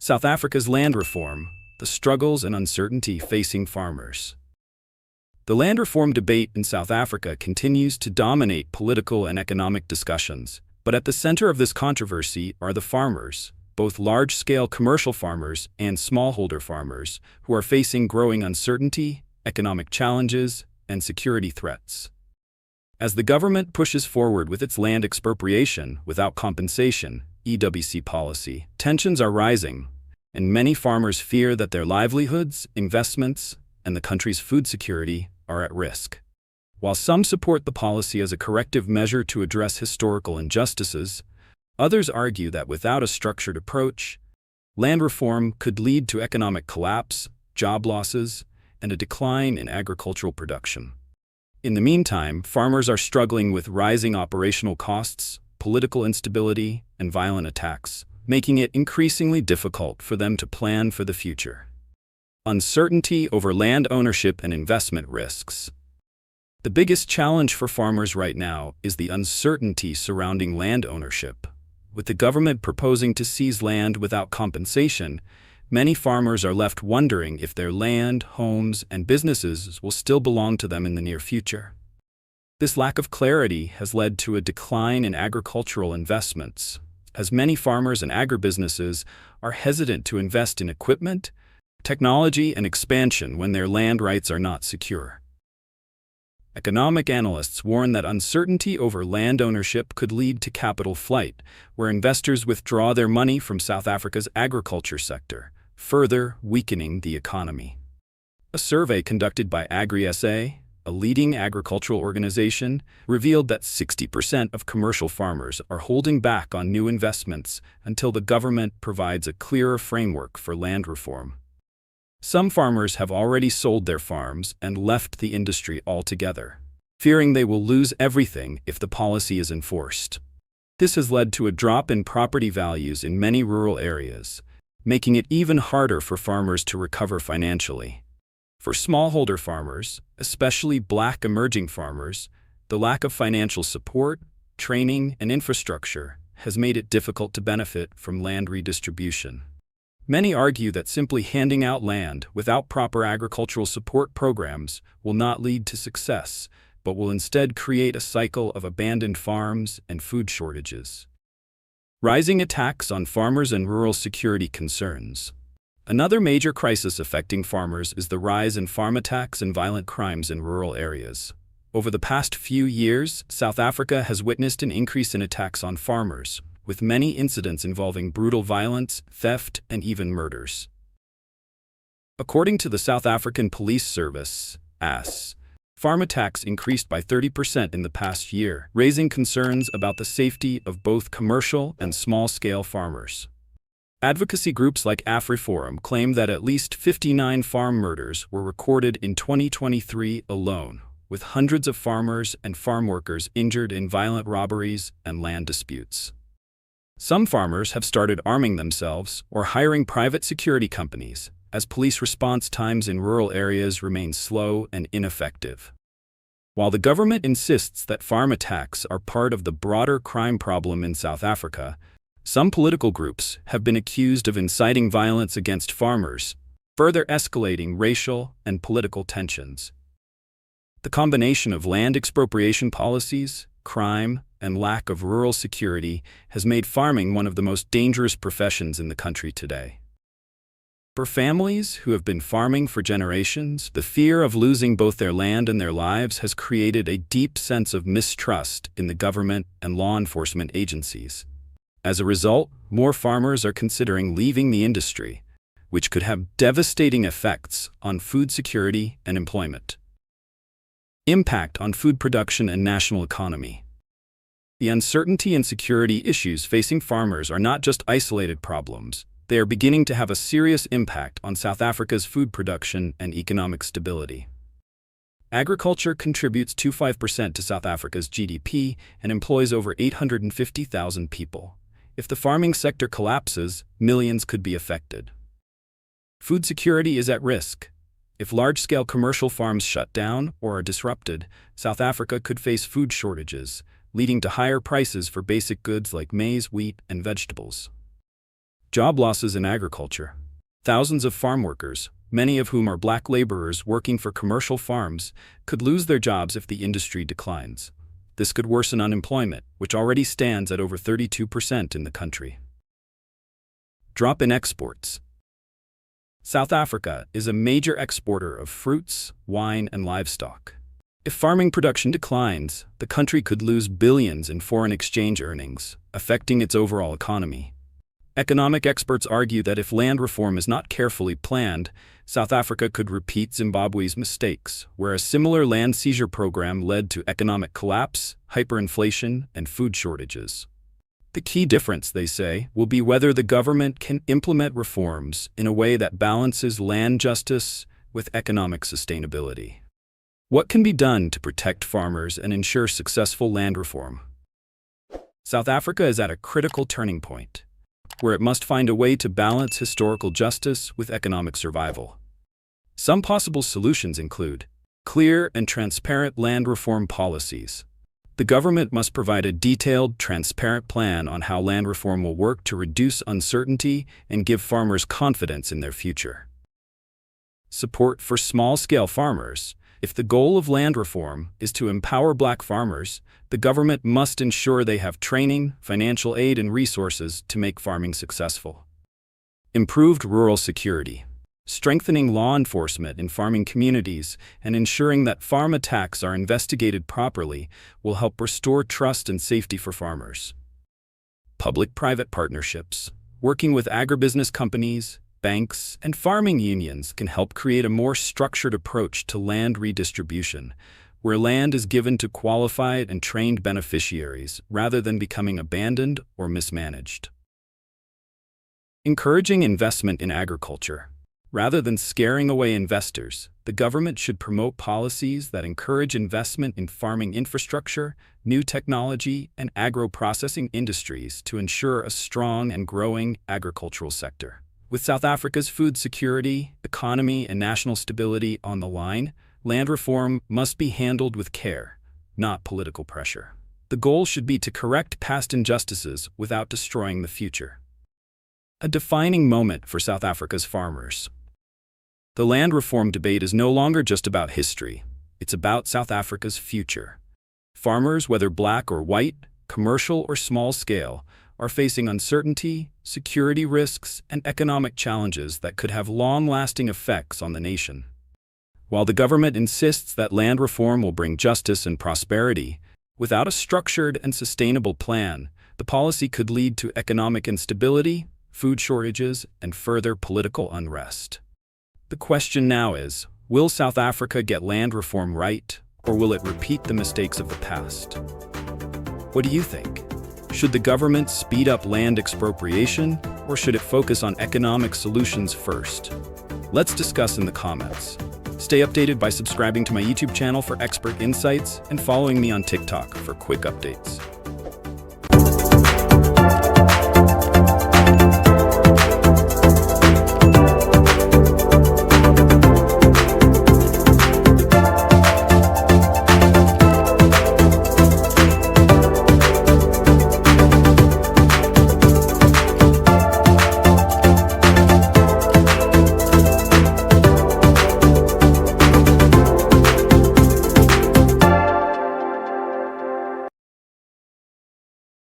South Africa's land reform, the struggles and uncertainty facing farmers. The land reform debate in South Africa continues to dominate political and economic discussions, but at the center of this controversy are the farmers, both large-scale commercial farmers and smallholder farmers, who are facing growing uncertainty, economic challenges, and security threats. As the government pushes forward with its land expropriation without compensation (EWC) policy, tensions are rising, and many farmers fear that their livelihoods, investments, and the country's food security are at risk. While some support the policy as a corrective measure to address historical injustices, others argue that without a structured approach, land reform could lead to economic collapse, job losses, and a decline in agricultural production. In the meantime, farmers are struggling with rising operational costs, political instability, and violent attacks, making it increasingly difficult for them to plan for the future. Uncertainty over land ownership and investment risks. The biggest challenge for farmers right now is the uncertainty surrounding land ownership. With the government proposing to seize land without compensation, many farmers are left wondering if their land, homes, and businesses will still belong to them in the near future. This lack of clarity has led to a decline in agricultural investments, as many farmers and agribusinesses are hesitant to invest in equipment, technology, and expansion when their land rights are not secure. Economic analysts warn that uncertainty over land ownership could lead to capital flight, where investors withdraw their money from South Africa's agriculture sector, further weakening the economy. A survey conducted by AgriSA, a leading agricultural organization, revealed that 60% of commercial farmers are holding back on new investments until the government provides a clearer framework for land reform. Some farmers have already sold their farms and left the industry altogether, fearing they will lose everything if the policy is enforced. This has led to a drop in property values in many rural areas, making it even harder for farmers to recover financially. For smallholder farmers, especially Black emerging farmers, the lack of financial support, training, and infrastructure has made it difficult to benefit from land redistribution. Many argue that simply handing out land without proper agricultural support programs will not lead to success, but will instead create a cycle of abandoned farms and food shortages. Rising attacks on farmers and rural security concerns. Another major crisis affecting farmers is the rise in farm attacks and violent crimes in rural areas. Over the past few years, South Africa has witnessed an increase in attacks on farmers, with many incidents involving brutal violence, theft, and even murders. According to the South African Police Service, (AS), farm attacks increased by 30% in the past year, raising concerns about the safety of both commercial and small-scale farmers. Advocacy groups like AfriForum claim that at least 59 farm murders were recorded in 2023 alone, with hundreds of farmers and farm workers injured in violent robberies and land disputes. Some farmers have started arming themselves or hiring private security companies, as police response times in rural areas remain slow and ineffective. While the government insists that farm attacks are part of the broader crime problem in South Africa, some political groups have been accused of inciting violence against farmers, further escalating racial and political tensions. The combination of land expropriation policies, crime, and lack of rural security has made farming one of the most dangerous professions in the country today. For families who have been farming for generations, the fear of losing both their land and their lives has created a deep sense of mistrust in the government and law enforcement agencies. As a result, more farmers are considering leaving the industry, which could have devastating effects on food security and employment. Impact on food production and national economy. The uncertainty and security issues facing farmers are not just isolated problems. They are beginning to have a serious impact on South Africa's food production and economic stability. Agriculture contributes 25% to South Africa's GDP and employs over 850,000 people. If the farming sector collapses, millions could be affected. Food security is at risk. If large-scale commercial farms shut down or are disrupted, South Africa could face food shortages, leading to higher prices for basic goods like maize, wheat, and vegetables. Job losses in agriculture. Thousands of farm workers, many of whom are black laborers working for commercial farms, could lose their jobs if the industry declines. This could worsen unemployment, which already stands at over 32% in the country. Drop in exports. South Africa is a major exporter of fruits, wine, and livestock. If farming production declines, the country could lose billions in foreign exchange earnings, affecting its overall economy. Economic experts argue that if land reform is not carefully planned, South Africa could repeat Zimbabwe's mistakes, where a similar land seizure program led to economic collapse, hyperinflation, and food shortages. The key difference, they say, will be whether the government can implement reforms in a way that balances land justice with economic sustainability. What can be done to protect farmers and ensure successful land reform? South Africa is at a critical turning point, where it must find a way to balance historical justice with economic survival. Some possible solutions include clear and transparent land reform policies. The government must provide a detailed, transparent plan on how land reform will work to reduce uncertainty and give farmers confidence in their future. Support for small-scale farmers. If the goal of land reform is to empower black farmers, the government must ensure they have training, financial aid, and resources to make farming successful. Improved rural security. Strengthening law enforcement in farming communities and ensuring that farm attacks are investigated properly will help restore trust and safety for farmers. Public-private partnerships. Working with agribusiness companies, banks, and farming unions can help create a more structured approach to land redistribution, where land is given to qualified and trained beneficiaries rather than becoming abandoned or mismanaged. Encouraging investment in agriculture. Rather than scaring away investors, the government should promote policies that encourage investment in farming infrastructure, new technology, and agro-processing industries to ensure a strong and growing agricultural sector. With South Africa's food security, economy, and national stability on the line, land reform must be handled with care, not political pressure. The goal should be to correct past injustices without destroying the future. A defining moment for South Africa's farmers. The land reform debate is no longer just about history. It's about South Africa's future. Farmers, whether black or white, commercial or small scale, are facing uncertainty, security risks, and economic challenges that could have long-lasting effects on the nation. While the government insists that land reform will bring justice and prosperity, without a structured and sustainable plan, the policy could lead to economic instability, food shortages, and further political unrest. The question now is, will South Africa get land reform right, or will it repeat the mistakes of the past? What do you think? Should the government speed up land expropriation, or should it focus on economic solutions first? Let's discuss in the comments. Stay updated by subscribing to my YouTube channel for expert insights and following me on TikTok for quick updates.